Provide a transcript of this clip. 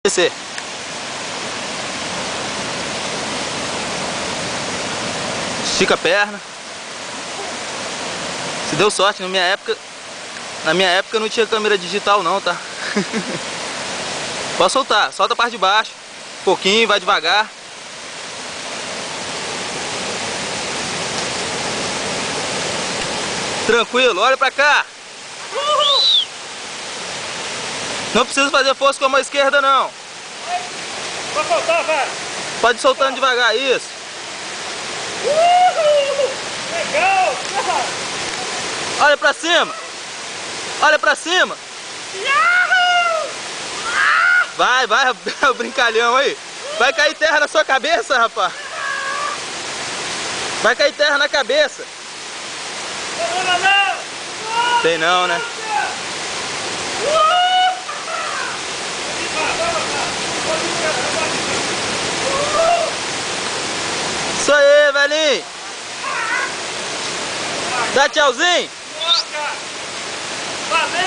Descer. Estica a perna. Se deu sorte, na minha época não tinha câmera digital não, tá? Pode soltar, solta a parte de baixo. Um pouquinho, vai devagar. Tranquilo, olha pra cá. Não precisa fazer força com a mão esquerda não. Pode soltar, vai. Pode ir soltando devagar, isso. Legal. Olha pra cima. Olha pra cima. Vai, o brincalhão aí. Vai cair terra na sua cabeça, rapaz. Vai cair terra na cabeça. Tem não, né? Isso aí, velhinho. Dá tchauzinho. Valeu.